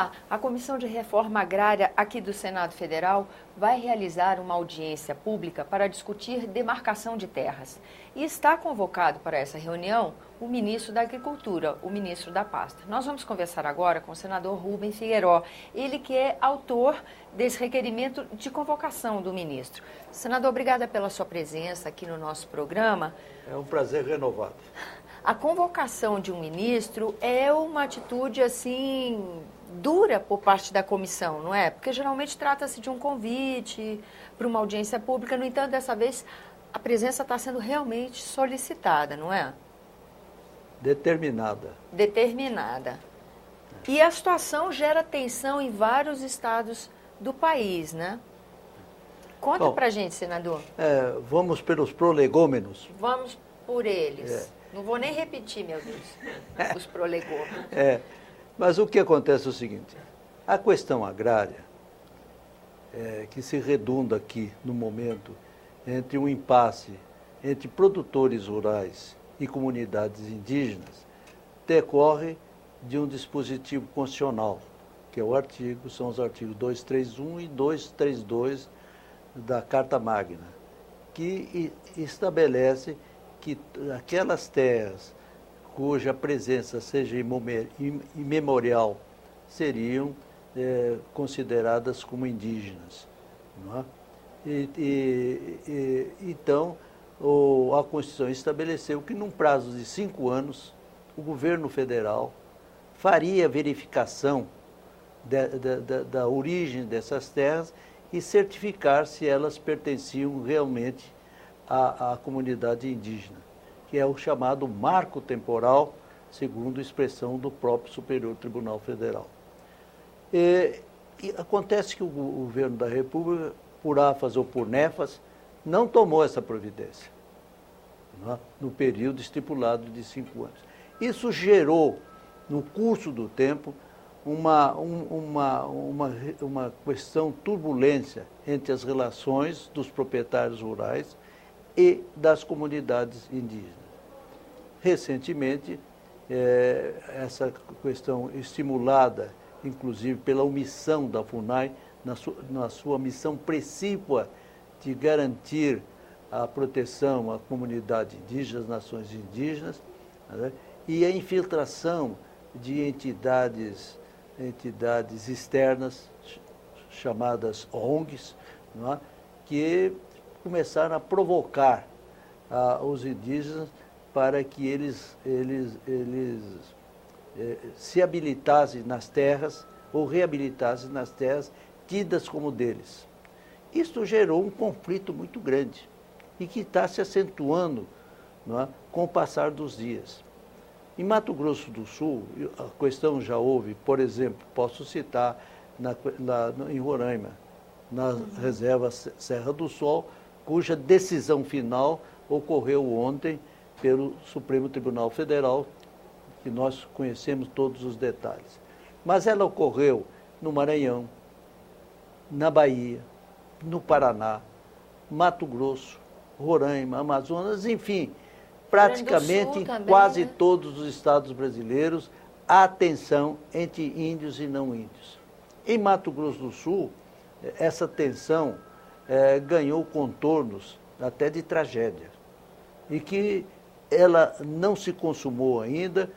lá, a Comissão de Reforma Agrária aqui do Senado Federal vai realizar uma audiência pública para discutir demarcação de terras. E está convocado para essa reunião o ministro da Agricultura, o ministro da pasta. Nós vamos conversar agora com o senador Rubem Figueiró, ele que é autor desse requerimento de convocação do ministro. Senador, obrigada pela sua presença aqui no nosso programa. É um prazer renovado. A convocação de um ministro é uma atitude, assim, dura por parte da comissão, não é? Porque geralmente trata-se de um convite para uma audiência pública. No entanto, dessa vez, a presença está sendo realmente solicitada, não é? Determinada. Determinada. E a situação gera tensão em vários estados do país, né? Conta pra gente, senador. Vamos pelos prolegômenos. Vamos por eles. Não vou nem repetir, meu Deus, os prolegômenos. Mas o que acontece é o seguinte, a questão agrária, que se redunda aqui no momento entre um impasse entre produtores rurais e comunidades indígenas, decorre de um dispositivo constitucional, que é são os artigos 231 e 232 da Carta Magna, que estabelece que aquelas terras cuja presença seja imemorial seriam consideradas como indígenas. Não é? Então, a Constituição estabeleceu que, num prazo de 5 anos, o governo federal faria verificação da origem dessas terras e certificar se elas pertenciam realmente à comunidade indígena, que é o chamado marco temporal, segundo a expressão do próprio Superior Tribunal Federal. E acontece que o governo da República, por AFAS ou por NEFAS, não tomou essa providência, não é? No período estipulado de 5 anos. Isso gerou, no curso do tempo, uma questão turbulência entre as relações dos proprietários rurais e das comunidades indígenas. Recentemente, essa questão estimulada, inclusive pela omissão da FUNAI, na sua missão precípua de garantir a proteção à comunidade indígena, às nações indígenas, né, e a infiltração de entidades externas, chamadas ONGs, não é, que começaram a provocar os indígenas para que eles se habilitassem nas terras ou reabilitassem nas terras tidas como deles. Isso gerou um conflito muito grande e que está se acentuando, não é, com o passar dos dias. Em Mato Grosso do Sul, a questão já houve, por exemplo, posso citar em Roraima, na reserva Serra do Sol, cuja decisão final ocorreu ontem pelo Supremo Tribunal Federal, que nós conhecemos todos os detalhes. Mas ela ocorreu no Maranhão, na Bahia, no Paraná, Mato Grosso, Roraima, Amazonas, enfim, praticamente em quase todos os estados brasileiros, há tensão entre índios e não índios. Em Mato Grosso do Sul, essa tensão ganhou contornos até de tragédia, e que ela não se consumou ainda,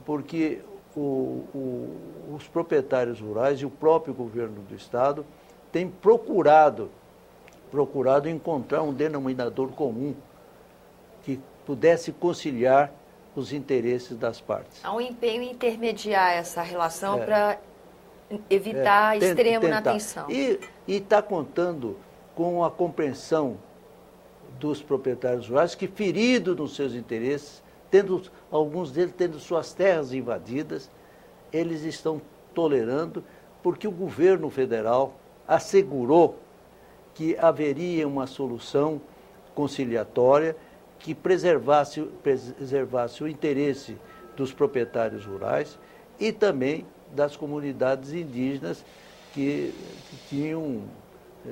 porque os proprietários rurais e o próprio governo do estado têm procurado encontrar um denominador comum que pudesse conciliar os interesses das partes. Há um empenho em intermediar essa relação para evitar extremo na tensão. E está contando com a compreensão dos proprietários rurais que, feridos nos seus interesses, alguns deles tendo suas terras invadidas, eles estão tolerando, porque o governo federal assegurou que haveria uma solução conciliatória que preservasse o interesse dos proprietários rurais e também das comunidades indígenas que tinham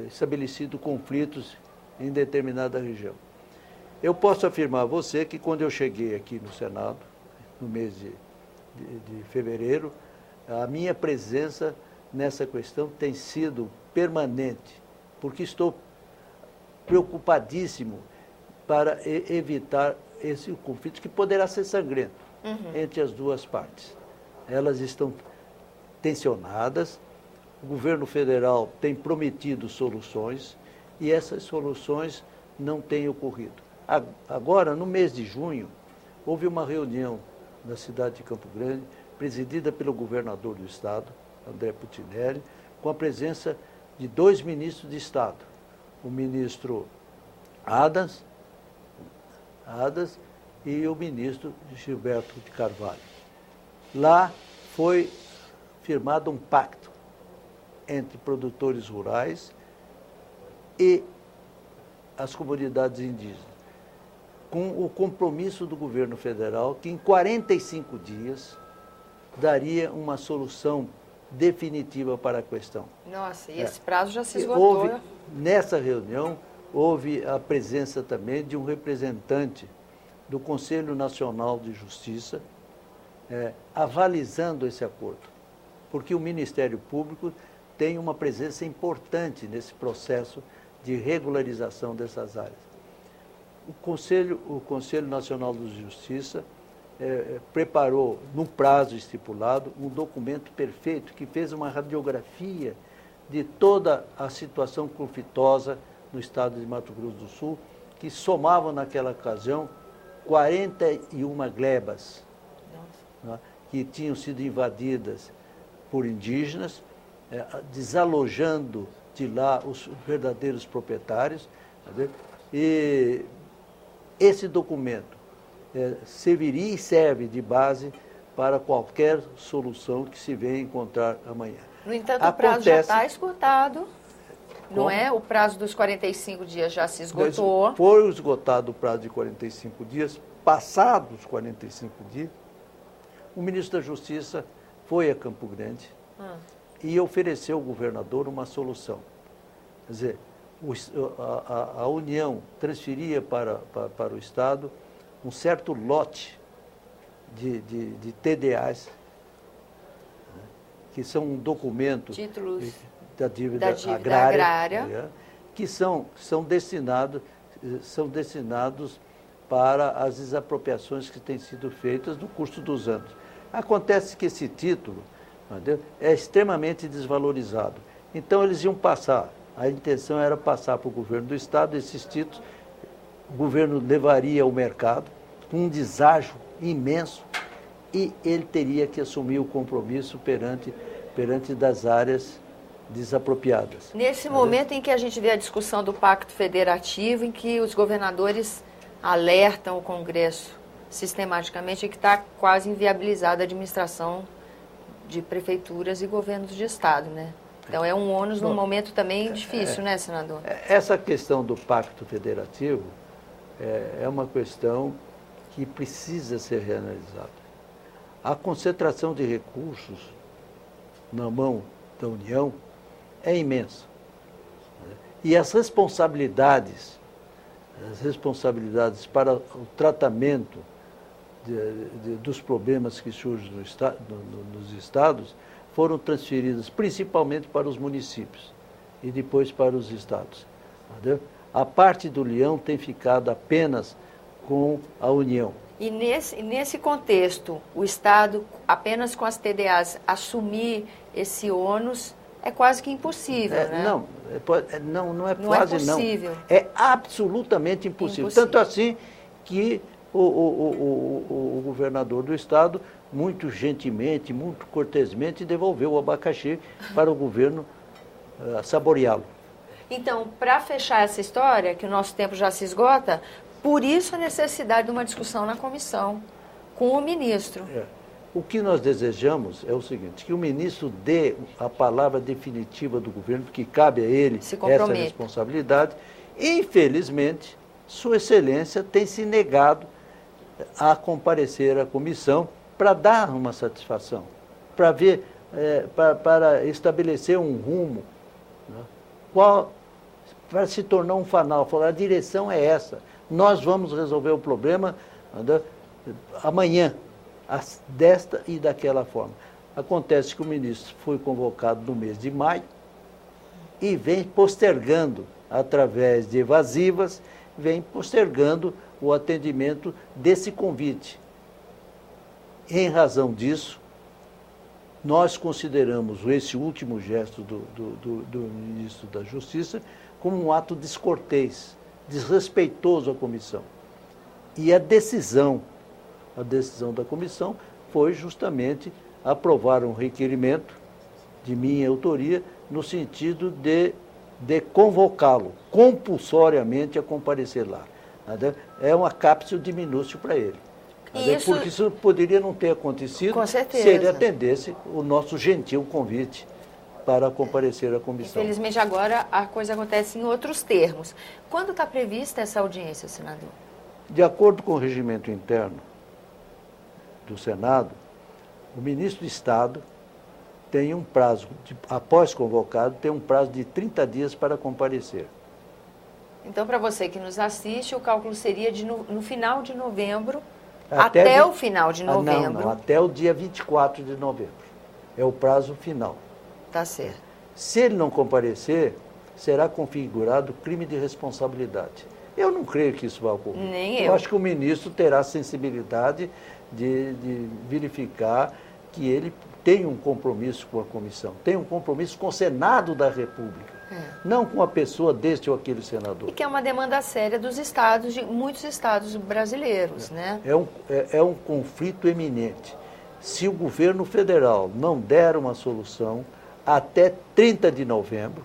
estabelecido conflitos em determinada região. Eu posso afirmar a você que, quando eu cheguei aqui no Senado, no mês de fevereiro, A minha presença nessa questão tem sido permanente, porque estou preocupadíssimo para evitar esse conflito que poderá ser sangrento entre as duas partes. Elas estão tensionadas, o governo federal tem prometido soluções e essas soluções não têm ocorrido. Agora, no mês de junho, houve uma reunião na cidade de Campo Grande, presidida pelo governador do estado, André Putinelli, com a presença de 2 ministros de Estado, o ministro Adams e o ministro Gilberto de Carvalho. Lá foi firmado um pacto entre produtores rurais e as comunidades indígenas, com o compromisso do governo federal que em 45 dias daria uma solução definitiva para a questão. Nossa, e esse prazo já se esgotou. Nessa reunião, houve a presença também de um representante do Conselho Nacional de Justiça, avalizando esse acordo, porque o Ministério Público tem uma presença importante nesse processo de regularização dessas áreas. O Conselho Nacional de Justiça preparou, num prazo estipulado, um documento perfeito que fez uma radiografia de toda a situação conflitosa no estado de Mato Grosso do Sul, que somavam naquela ocasião 41 glebas, né, que tinham sido invadidas por indígenas, desalojando de lá os verdadeiros proprietários. E esse documento serviria e serve de base para qualquer solução que se venha encontrar amanhã. No entanto, o prazo já está esgotado, não é? O prazo dos 45 dias já se esgotou. Foi esgotado o prazo de 45 dias. Passados os 45 dias, o ministro da Justiça foi a Campo Grande e ofereceu ao governador uma solução. Quer dizer, a União transferia para o Estado um certo lote de TDAs, né, que são um documento da dívida agrária, que são destinados para as desapropriações que têm sido feitas no curso dos anos. Acontece que esse título, entendeu, é extremamente desvalorizado. Então, eles iam passar, a intenção era passar para o governo do Estado esses títulos, o governo levaria ao mercado com um deságio imenso e ele teria que assumir o compromisso perante das áreas desapropriadas. Nesse momento em que a gente vê a discussão do Pacto Federativo, em que os governadores alertam o Congresso sistematicamente que está quase inviabilizada a administração de prefeituras e governos de Estado, né? Então é um ônus num momento também difícil, né, senador? Essa questão do Pacto Federativo é uma questão que precisa ser reanalisada. A concentração de recursos na mão da União é imensa. E as responsabilidades para o tratamento dos problemas que surgem nos estados foram transferidas principalmente para os municípios e depois para os estados. Entendeu? A parte do Leão tem ficado apenas com a União. E nesse contexto, o Estado, apenas com as TDAs, assumir esse ônus é quase que impossível, né? Não é quase não. É absolutamente impossível. Tanto assim que o governador do Estado, muito gentilmente, muito cortesmente, devolveu o abacaxi para o governo saboreá-lo. Então, para fechar essa história, que o nosso tempo já se esgota, por isso a necessidade de uma discussão na comissão com o ministro. O que nós desejamos é o seguinte, que o ministro dê a palavra definitiva do governo, porque cabe a ele essa responsabilidade. Infelizmente, Sua Excelência tem se negado a comparecer à comissão para dar uma satisfação, para ver, para estabelecer um rumo, né, para se tornar um fanal. Falar, a direção é essa, nós vamos resolver o problema amanhã, desta e daquela forma. Acontece que o ministro foi convocado no mês de maio e vem postergando, através de evasivas, vem postergando o atendimento desse convite. Em razão disso, nós consideramos esse último gesto do ministro da Justiça como um ato descortês, desrespeitoso à comissão. E a decisão da comissão foi justamente aprovar um requerimento de minha autoria no sentido de convocá-lo compulsoriamente a comparecer lá. É uma cápsula de minúcio para ele. Porque isso poderia não ter acontecido se ele atendesse o nosso gentil convite para comparecer à comissão. Infelizmente, agora a coisa acontece em outros termos. Quando está prevista essa audiência, senador? De acordo com o regimento interno do Senado, o ministro de Estado tem um prazo, após convocado, tem um prazo de 30 dias para comparecer. Então, para você que nos assiste, o cálculo seria no final de novembro, até o final de novembro. Não, até o dia 24 de novembro. É o prazo final. Tá certo. Se ele não comparecer, será configurado crime de responsabilidade. Eu não creio que isso vá ocorrer. Nem eu. Eu acho que o ministro terá sensibilidade de verificar que ele tem um compromisso com a comissão, tem um compromisso com o Senado da República, não com a pessoa deste ou aquele senador. E que é uma demanda séria dos estados, de muitos estados brasileiros, né? É um conflito eminente. Se o governo federal não der uma solução até 30 de novembro,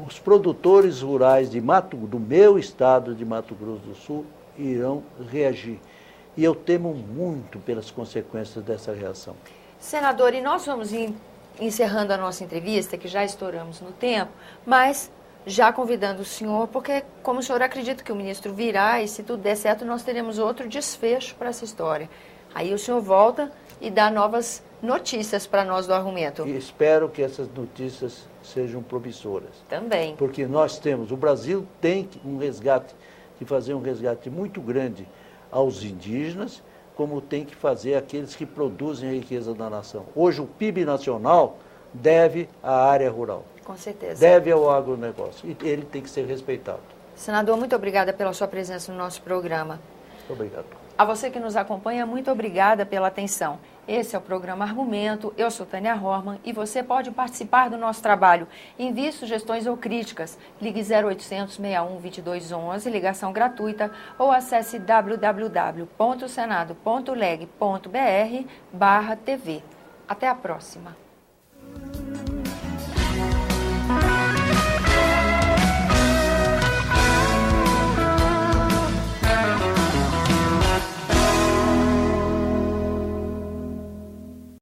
os produtores rurais do meu estado de Mato Grosso do Sul irão reagir. E eu temo muito pelas consequências dessa reação. Senador, e nós vamos encerrando a nossa entrevista, que já estouramos no tempo, mas já convidando o senhor, porque como o senhor acredita que o ministro virá e se tudo der certo, nós teremos outro desfecho para essa história. Aí o senhor volta e dá novas notícias para nós do argumento. E espero que essas notícias sejam promissoras. Também. Porque o Brasil tem que fazer um resgate muito grande aos indígenas, como tem que fazer aqueles que produzem a riqueza da nação. Hoje o PIB nacional deve à área rural. Com certeza. Deve ao agronegócio. E ele tem que ser respeitado. Senador, muito obrigada pela sua presença no nosso programa. Obrigado. A você que nos acompanha, muito obrigada pela atenção. Esse é o programa Argumento, eu sou Tânia Horman e você pode participar do nosso trabalho. Envie sugestões ou críticas, ligue 0800 61 2211, ligação gratuita, ou acesse www.senado.leg.br/TV. Até a próxima.